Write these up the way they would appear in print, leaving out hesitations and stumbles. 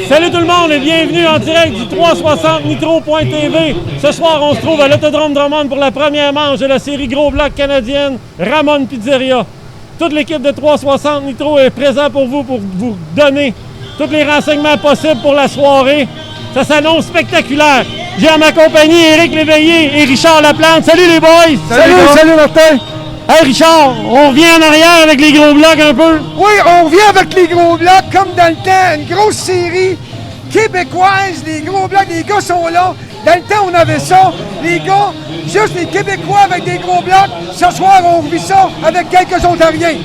Salut tout le monde et bienvenue en direct du 360 Nitro.tv. Ce soir, on se trouve à l'Autodrome Drummond pour la première manche de la série Gros Bloc canadienne Ramon Pizzeria. Toute l'équipe de 360 Nitro est présente pour vous donner tous les renseignements possibles pour la soirée. Ça s'annonce spectaculaire. J'ai à ma compagnie Éric Léveillé et Richard Laplante. Salut les boys! Salut Martin! Hey Richard, on revient en arrière avec les gros blocs un peu? Oui, on revient avec les gros blocs comme dans le temps, une grosse série québécoise, les gros blocs, les gars sont là. Dans le temps, on avait ça, les gars, juste les Québécois avec des gros blocs. Ce soir, on vit ça avec quelques Ontariens.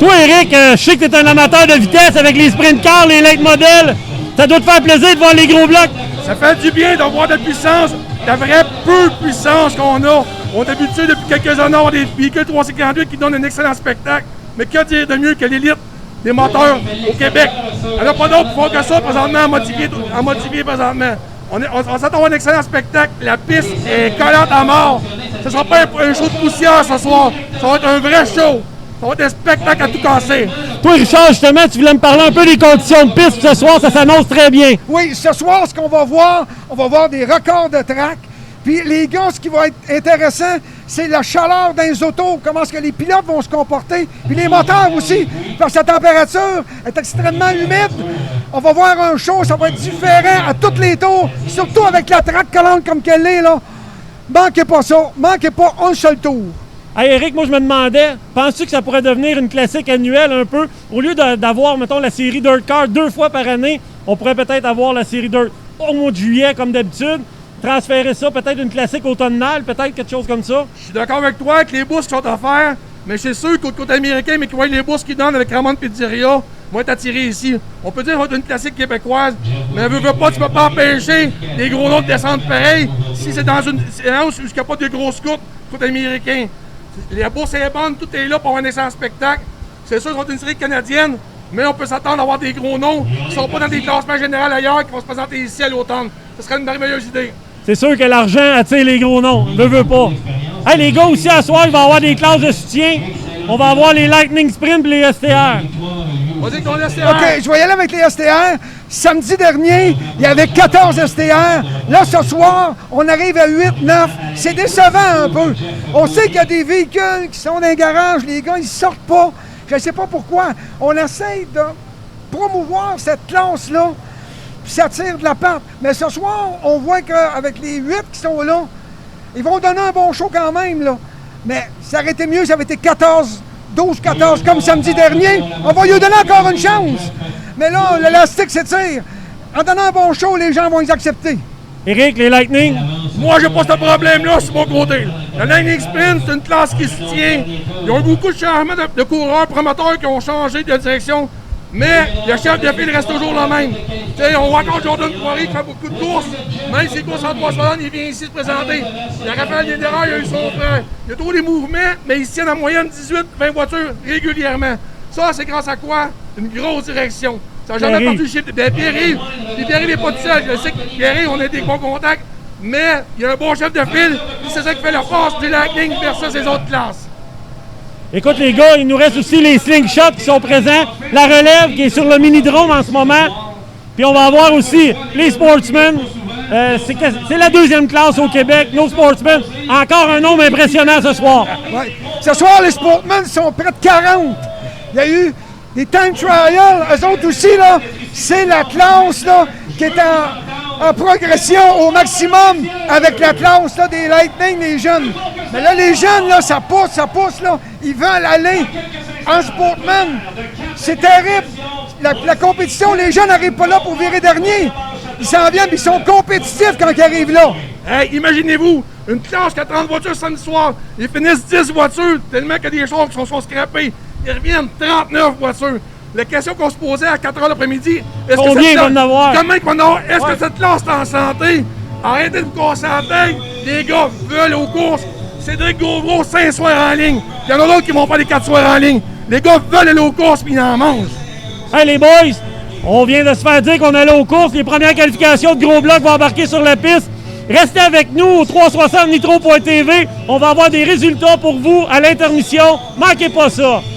Toi Éric, je sais que tu es un amateur de vitesse avec les sprint cars, les late modèles. Ça doit te faire plaisir de voir les gros blocs. Ça fait du bien d'avoir de puissance, la vraie peu de puissance qu'on a. On est habitué depuis quelques années à avoir des véhicules 358 qui donnent un excellent spectacle. Mais que dire de mieux que l'élite des moteurs au Québec? Il n'y en a pas d'autre pour faire que ça présentement à motiver présentement. On s'attend à avoir un excellent spectacle. La piste est collante à mort. Ce ne sera pas un show de poussière ce soir. Ça va être un vrai show. Ça va être un spectacle à tout casser. Toi, Richard, justement, tu voulais me parler un peu des conditions de piste. Ce soir, ça s'annonce très bien. Oui, ce soir, ce qu'on va voir, on va voir des records de track. Puis les gars, ce qui va être intéressant, c'est la chaleur dans les autos, comment est-ce que les pilotes vont se comporter, puis les moteurs aussi, parce que la température est extrêmement humide. On va voir un show, ça va être différent à tous les tours, surtout avec la track collante comme qu'elle est, là. Manquez pas ça, manquez pas un seul tour. Hey Eric, moi je me demandais, penses-tu que ça pourrait devenir une classique annuelle un peu? Au lieu d'avoir, mettons, la série Dirt Car 2 fois par année, on pourrait peut-être avoir la série Dirt au mois de juillet comme d'habitude. Transférer ça, peut-être une classique automnale, peut-être quelque chose comme ça. Je suis d'accord avec toi avec les bourses qui sont offerts, mais c'est sûr qu'au côté américain, mais qui voient les bourses qu'ils donnent avec Ramon Pizzeria, vont être attirés ici. On peut dire que c'est une classique québécoise, mais veux pas, tu peux pas empêcher les gros noms de descendre pareil si c'est dans une séance où il n'y a pas de grosses courtes côté américain. La bourse est bonne, tout est là pour avoir un excellent spectacle. C'est sûr que c'est une série canadienne, mais on peut s'attendre à avoir des gros noms qui ne sont pas dans des classements généraux ailleurs, qui vont se présenter ici à l'automne. Ce serait une merveilleuse idée. C'est sûr que l'argent attire les gros noms, veut pas. Hey, les gars, aussi, à soir, il va y avoir des classes de soutien. On va avoir les Lightning Sprint et les STR. Vas-y, ton STR. OK, je vais y aller avec les STR. Samedi dernier, il y avait 14 STR. Là, ce soir, on arrive à 8-9. C'est décevant un peu. On sait qu'il y a des véhicules qui sont dans les garages. Les gars, ils sortent pas. Je ne sais pas pourquoi. On essaye de promouvoir cette classe-là. Puis ça tire de la patte. Mais ce soir, on voit qu'avec les 8 qui sont là, ils vont donner un bon show quand même, là. Mais ça aurait été mieux, ça avait été 14, 12-14 comme samedi dernier. On va lui donner encore une chance. Mais là, l'élastique s'étire. En donnant un bon show, les gens vont les accepter. Éric, les Lightning? Moi, j'ai pas ce problème-là sur mon côté. La Lightning Sprint, c'est une classe qui se tient. Ils ont eu beaucoup de changements de coureurs promoteurs qui ont changé de direction. Mais le chef de file reste toujours le même. T'sais, on voit encore Jordan Poirier qui fait beaucoup de courses. Même s'il course en 360, il vient ici se présenter. Il y a Raphaël Liederer, il a eu son frère. Il y a trop des mouvements, mais ils tiennent en moyenne 18-20 voitures régulièrement. Ça, c'est grâce à quoi? Une grosse direction. Ça n'a jamais perdu le chiffre. Pierre-Yves n'est pas tout seul. Je sais que Pierre-Yves, on a des bons contacts. Mais il y a un bon chef de file. C'est ça qui fait la force du Lightning versus les autres classes. Écoute les gars, il nous reste aussi les slingshots qui sont présents, la relève qui est sur le mini-drone en ce moment, puis on va avoir aussi les sportsmen. C'est la deuxième classe au Québec, nos sportsmen. Encore un nombre impressionnant ce soir. Ouais. Ce soir, les sportsmen sont près de 40. Il y a eu des time trials, eux autres aussi, là, c'est la classe là, qui est en progression au maximum avec la classe là, des Lightning, les jeunes. Mais là, les jeunes, là, ça pousse, là. Ils veulent aller en sportman. C'est terrible. La compétition, les jeunes n'arrivent pas là pour virer dernier. Ils s'en viennent, puis ils sont compétitifs quand ils arrivent là. Hey, imaginez-vous, une classe qui a 30 voitures samedi soir. Ils finissent 10 voitures, tellement qu'il y a des choses qui sont scrappées. Ils reviennent 39 voitures. La question qu'on se posait à 4 h l'après-midi, combien ils vont en avoir? Comment ils vont en avoir? Est-ce que cette classe est en santé? Arrêtez de vous casser la tête. Les gars veulent aux courses. Cédric Gauvreau, 5 soirs en ligne. Il y en a d'autres qui vont faire les 4 soirs en ligne. Les gars veulent aller aux courses, puis ils en mangent. Hey les boys, on vient de se faire dire qu'on allait aux courses. Les premières qualifications de Gros Bloc vont embarquer sur la piste. Restez avec nous au 360 Nitro.tv. On va avoir des résultats pour vous à l'intermission. Manquez pas ça.